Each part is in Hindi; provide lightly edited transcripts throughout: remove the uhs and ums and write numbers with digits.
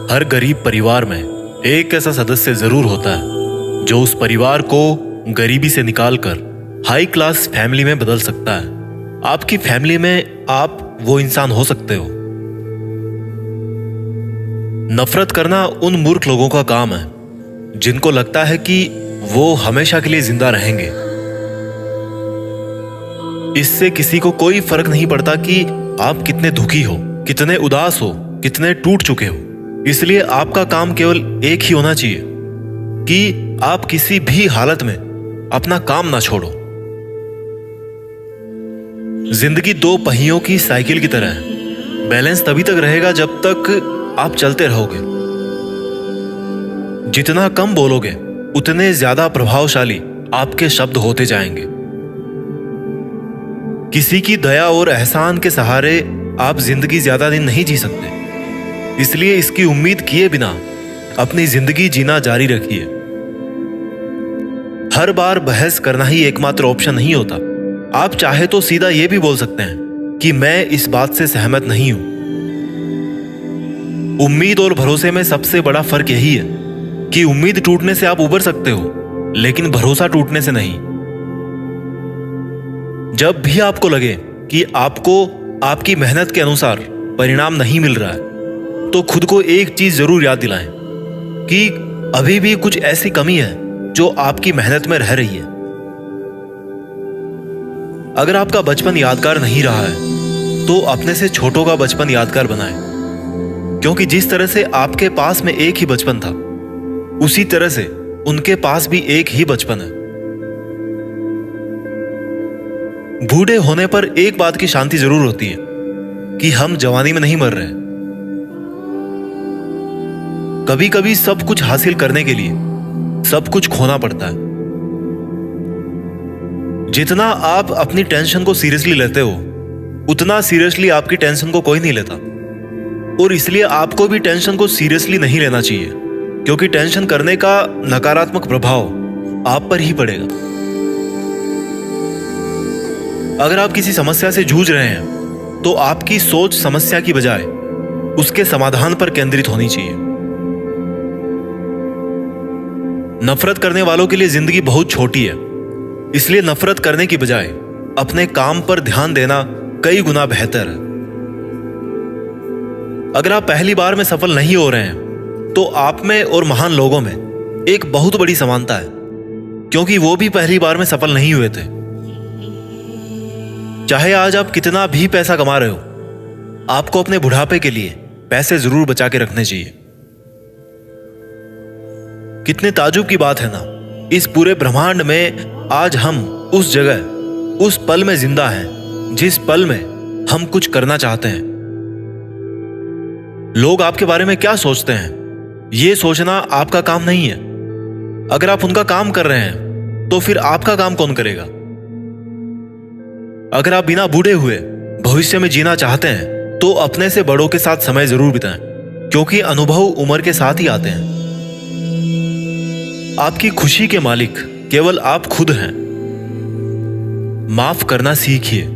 हर गरीब परिवार में एक ऐसा सदस्य जरूर होता है जो उस परिवार को गरीबी से निकालकर हाई क्लास फैमिली में बदल सकता है। आपकी फैमिली में आप वो इंसान हो सकते हो। नफरत करना उन मूर्ख लोगों का काम है जिनको लगता है कि वो हमेशा के लिए जिंदा रहेंगे। इससे किसी को कोई फर्क नहीं पड़ता कि आप कितने दुखी हो, कितने उदास हो, कितने टूट चुके हो। इसलिए आपका काम केवल एक ही होना चाहिए कि आप किसी भी हालत में अपना काम ना छोड़ो। जिंदगी दो पहियों की साइकिल की तरह है। बैलेंस तभी तक रहेगा जब तक आप चलते रहोगे। जितना कम बोलोगे उतने ज्यादा प्रभावशाली आपके शब्द होते जाएंगे। किसी की दया और एहसान के सहारे आप जिंदगी ज्यादा दिन नहीं जी सकते। इसलिए इसकी उम्मीद किए बिना अपनी जिंदगी जीना जारी रखिए। हर बार बहस करना ही एकमात्र ऑप्शन नहीं होता। आप चाहे तो सीधा यह भी बोल सकते हैं कि मैं इस बात से सहमत नहीं हूं। उम्मीद और भरोसे में सबसे बड़ा फर्क यही है कि उम्मीद टूटने से आप उबर सकते हो, लेकिन भरोसा टूटने से नहीं। जब भी आपको लगे कि आपको आपकी मेहनत के अनुसार परिणाम नहीं मिल रहा है, तो खुद को एक चीज जरूर याद दिलाएं कि अभी भी कुछ ऐसी कमी है जो आपकी मेहनत में रह रही है। अगर आपका बचपन यादगार नहीं रहा है तो अपने से छोटों का बचपन यादगार बनाएं, क्योंकि जिस तरह से आपके पास में एक ही बचपन था, उसी तरह से उनके पास भी एक ही बचपन है। बूढ़े होने पर एक बात की शांति जरूर होती है कि हम जवानी में नहीं मर रहे। कभी कभी सब कुछ हासिल करने के लिए सब कुछ खोना पड़ता है। जितना आप अपनी टेंशन को सीरियसली लेते हो, उतना सीरियसली आपकी टेंशन को कोई नहीं लेता। और इसलिए आपको भी टेंशन को सीरियसली नहीं लेना चाहिए, क्योंकि टेंशन करने का नकारात्मक प्रभाव आप पर ही पड़ेगा। अगर आप किसी समस्या से जूझ रहे हैं तो आपकी सोच समस्या की बजाय उसके समाधान पर केंद्रित होनी चाहिए। नफरत करने वालों के लिए जिंदगी बहुत छोटी है, इसलिए नफरत करने की बजाय अपने काम पर ध्यान देना कई गुना बेहतर है। अगर आप पहली बार में सफल नहीं हो रहे हैं तो आप में और महान लोगों में एक बहुत बड़ी समानता है, क्योंकि वो भी पहली बार में सफल नहीं हुए थे। चाहे आज आप कितना भी पैसा कमा रहे हो, आपको अपने बुढ़ापे के लिए पैसे जरूर बचा के रखने चाहिए। कितने ताजुब की बात है ना, इस पूरे ब्रह्मांड में आज हम उस जगह, उस पल में जिंदा हैं जिस पल में हम कुछ करना चाहते हैं। लोग आपके बारे में क्या सोचते हैं, यह सोचना आपका काम नहीं है। अगर आप उनका काम कर रहे हैं तो फिर आपका काम कौन करेगा? अगर आप बिना बूढ़े हुए भविष्य में जीना चाहते हैं तो अपने से बड़ों के साथ समय जरूर बिताएं, क्योंकि अनुभव उम्र के साथ ही आते हैं। आपकी खुशी के मालिक केवल आप खुद हैं। माफ करना सीखिए।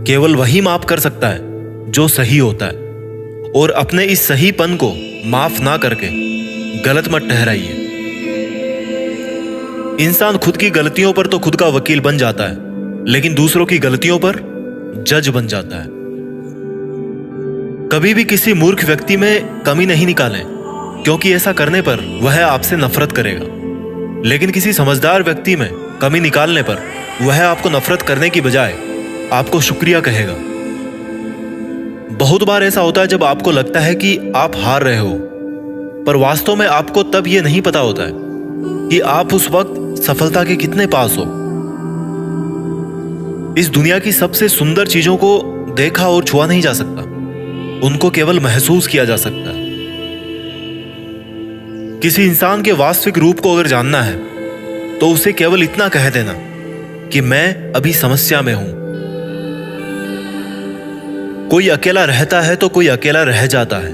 केवल वही माफ कर सकता है जो सही होता है, और अपने इस सहीपन को माफ ना करके गलत मत ठहराइए। इंसान खुद की गलतियों पर तो खुद का वकील बन जाता है, लेकिन दूसरों की गलतियों पर जज बन जाता है। कभी भी किसी मूर्ख व्यक्ति में कमी नहीं निकालें, क्योंकि ऐसा करने पर वह आपसे नफरत करेगा। लेकिन किसी समझदार व्यक्ति में कमी निकालने पर वह आपको नफरत करने की बजाय आपको शुक्रिया कहेगा। बहुत बार ऐसा होता है जब आपको लगता है कि आप हार रहे हो, पर वास्तव में आपको तब यह नहीं पता होता है कि आप उस वक्त सफलता के कितने पास हो। इस दुनिया की सबसे सुंदर चीजों को देखा और छुआ नहीं जा सकता, उनको केवल महसूस किया जा सकता है। किसी इंसान के वास्तविक रूप को अगर जानना है तो उसे केवल इतना कह देना कि मैं अभी समस्या में हूं। कोई अकेला रहता है तो कोई अकेला रह जाता है।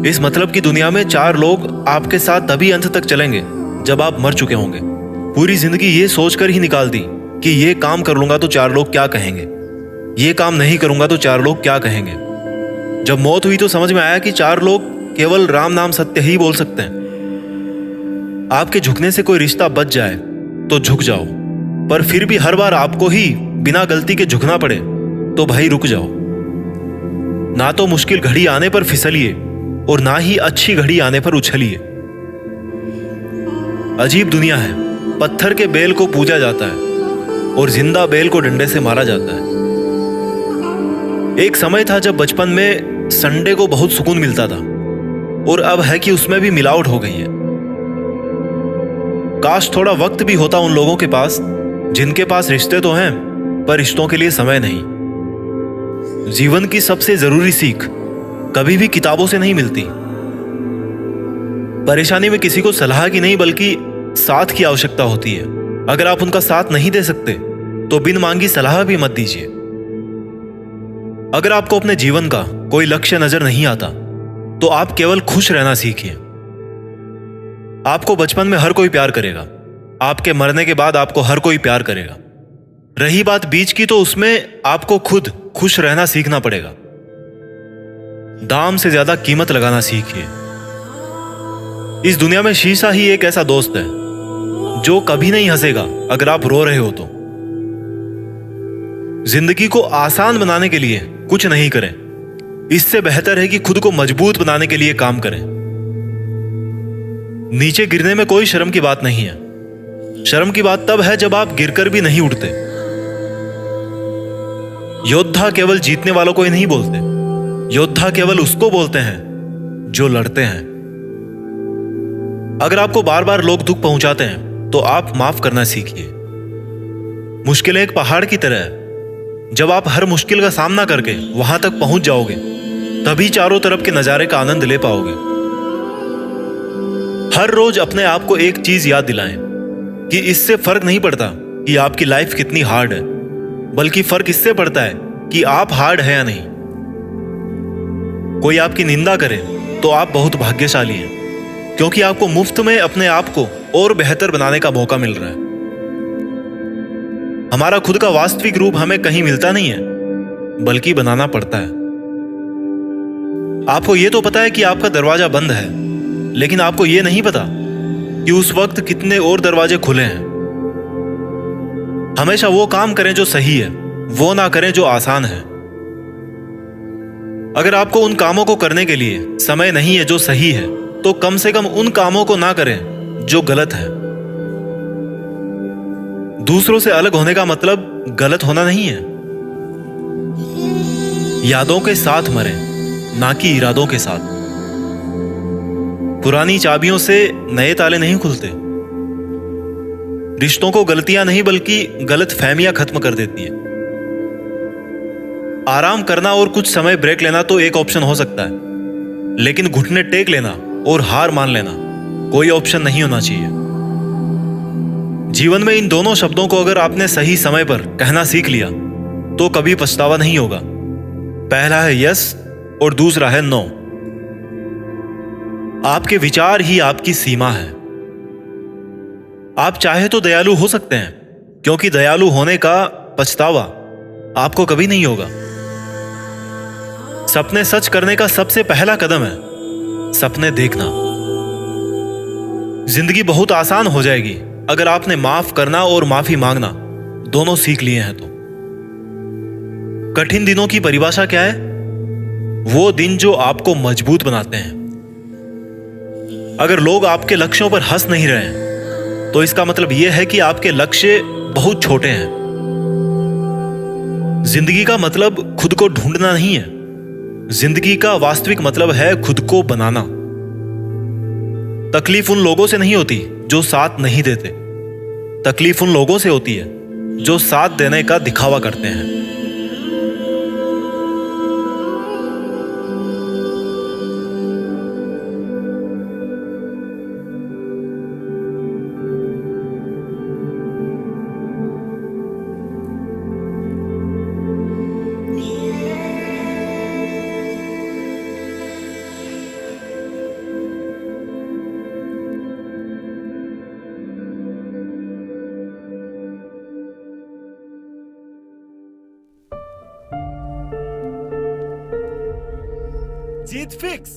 इस मतलब की दुनिया में 4 लोग आपके साथ तभी अंत तक चलेंगे जब आप मर चुके होंगे। पूरी जिंदगी ये सोचकर ही निकाल दी कि ये काम कर लूंगा तो 4 लोग क्या कहेंगे, ये काम नहीं करूंगा तो 4 लोग क्या कहेंगे। जब मौत हुई तो समझ में आया कि 4 लोग केवल राम नाम सत्य ही बोल सकते हैं। आपके झुकने से कोई रिश्ता बच जाए तो झुक जाओ, पर फिर भी हर बार आपको ही बिना गलती के झुकना पड़े तो भाई रुक जाओ। ना तो मुश्किल घड़ी आने पर फिसलिए और ना ही अच्छी घड़ी आने पर उछलिए। अजीब दुनिया है, पत्थर के बेल को पूजा जाता है और जिंदा बेल को डंडे से मारा जाता है। एक समय था जब बचपन में संडे को बहुत सुकून मिलता था, और अब है कि उसमें भी मिलावट हो गई है। काश थोड़ा वक्त भी होता उन लोगों के पास जिनके पास रिश्ते तो हैं पर रिश्तों के लिए समय नहीं। जीवन की सबसे जरूरी सीख कभी भी किताबों से नहीं मिलती। परेशानी में किसी को सलाह की नहीं बल्कि साथ की आवश्यकता होती है। अगर आप उनका साथ नहीं दे सकते तो बिन मांगी सलाह भी मत दीजिए। अगर आपको अपने जीवन का कोई लक्ष्य नजर नहीं आता तो आप केवल खुश रहना सीखिए। आपको बचपन में हर कोई प्यार करेगा, आपके मरने के बाद आपको हर कोई प्यार करेगा। रही बात बीच की तो उसमें आपको खुद खुश रहना सीखना पड़ेगा। दाम से ज्यादा कीमत लगाना सीखिए। इस दुनिया में शीशा ही एक ऐसा दोस्त है जो कभी नहीं हंसेगा अगर आप रो रहे हो तो। जिंदगी को आसान बनाने के लिए कुछ नहीं करें, इससे बेहतर है कि खुद को मजबूत बनाने के लिए काम करें। नीचे गिरने में कोई शर्म की बात नहीं है। शर्म की बात तब है जब आप गिरकर भी नहीं उठते। योद्धा केवल जीतने वालों को ही नहीं बोलते, योद्धा केवल उसको बोलते हैं जो लड़ते हैं। अगर आपको बार बार लोग दुख पहुंचाते हैं तो आप माफ करना सीखिए। मुश्किलें एक पहाड़ की तरह है, जब आप हर मुश्किल का सामना करके वहां तक पहुंच जाओगे तभी चारों तरफ के नजारे का आनंद ले पाओगे। हर रोज अपने आप को एक चीज याद दिलाएं कि इससे फर्क नहीं पड़ता कि आपकी लाइफ कितनी हार्ड है, बल्कि फर्क इससे पड़ता है कि आप हार्ड है या नहीं। कोई आपकी निंदा करे तो आप बहुत भाग्यशाली हैं, क्योंकि आपको मुफ्त में अपने आप को और बेहतर बनाने का मौका मिल रहा है। हमारा खुद का वास्तविक रूप हमें कहीं मिलता नहीं है, बल्कि बनाना पड़ता है। आपको यह तो पता है कि आपका दरवाजा बंद है, लेकिन आपको यह नहीं पता कि उस वक्त कितने और दरवाजे खुले हैं। हमेशा वो काम करें जो सही है, वो ना करें जो आसान है। अगर आपको उन कामों को करने के लिए समय नहीं है जो सही है, तो कम से कम उन कामों को ना करें जो गलत है। दूसरों से अलग होने का मतलब गलत होना नहीं है। यादों के साथ मरें, ना कि इरादों के साथ। पुरानी चाबियों से नए ताले नहीं खुलते। रिश्तों को गलतियां नहीं बल्कि गलत फहमियां खत्म कर देती है। आराम करना और कुछ समय ब्रेक लेना तो एक ऑप्शन हो सकता है, लेकिन घुटने टेक लेना और हार मान लेना कोई ऑप्शन नहीं होना चाहिए। जीवन में इन दोनों शब्दों को अगर आपने सही समय पर कहना सीख लिया तो कभी पछतावा नहीं होगा। पहला है यस और दूसरा है नो। आपके विचार ही आपकी सीमा है। आप चाहे तो दयालु हो सकते हैं, क्योंकि दयालु होने का पछतावा आपको कभी नहीं होगा। सपने सच करने का सबसे पहला कदम है सपने देखना। जिंदगी बहुत आसान हो जाएगी अगर आपने माफ करना और माफी मांगना दोनों सीख लिए हैं तो। कठिन दिनों की परिभाषा क्या है? वो दिन जो आपको मजबूत बनाते हैं। अगर लोग आपके लक्ष्यों पर हंस नहीं रहे हैं तो इसका मतलब यह है कि आपके लक्ष्य बहुत छोटे हैं। जिंदगी का मतलब खुद को ढूंढना नहीं है, जिंदगी का वास्तविक मतलब है खुद को बनाना। तकलीफ उन लोगों से नहीं होती जो साथ नहीं देते, तकलीफ उन लोगों से होती है जो साथ देने का दिखावा करते हैं। जीत फिक्स।